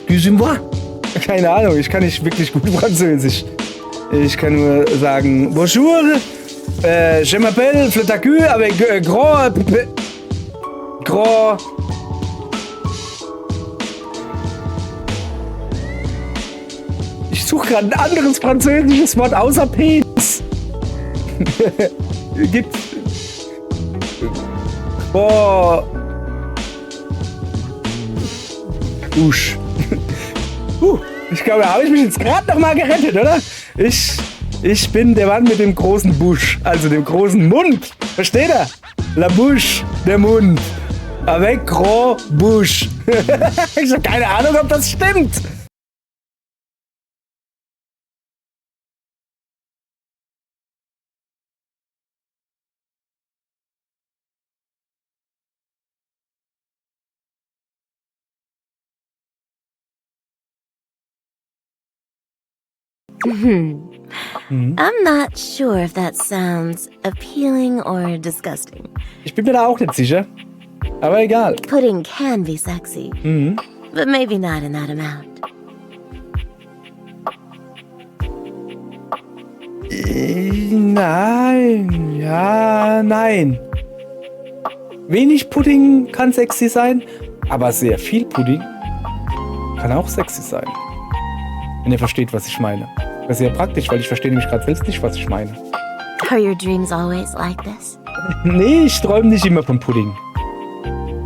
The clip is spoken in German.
Excusez-moi. Keine Ahnung, ich kann nicht wirklich gut Französisch. Ich kann nur sagen, bonjour, je m'appelle Fletacu avec grand... Ich suche gerade ein anderes französisches Wort außer Penis. Gibt... Busch. Ich glaube, da habe ich mich jetzt gerade noch mal gerettet, oder? Ich bin der Mann mit dem großen Busch, also dem großen Mund. Versteht ihr? La bouche, der Mund. Avec gros bouche. Ich habe keine Ahnung, ob das stimmt. I'm not sure if that sounds appealing or disgusting. Ich bin mir da auch nicht sicher. Aber egal. Pudding can be sexy, but maybe not in that amount. Nein. Ja, nein. Wenig Pudding kann sexy sein, aber sehr viel Pudding kann auch sexy sein. Wenn ihr versteht, was ich meine. Das ist sehr praktisch, weil ich verstehe nämlich gerade selbst nicht, was ich meine. Are your dreams always like this? Nee, ich träume nicht immer von Pudding.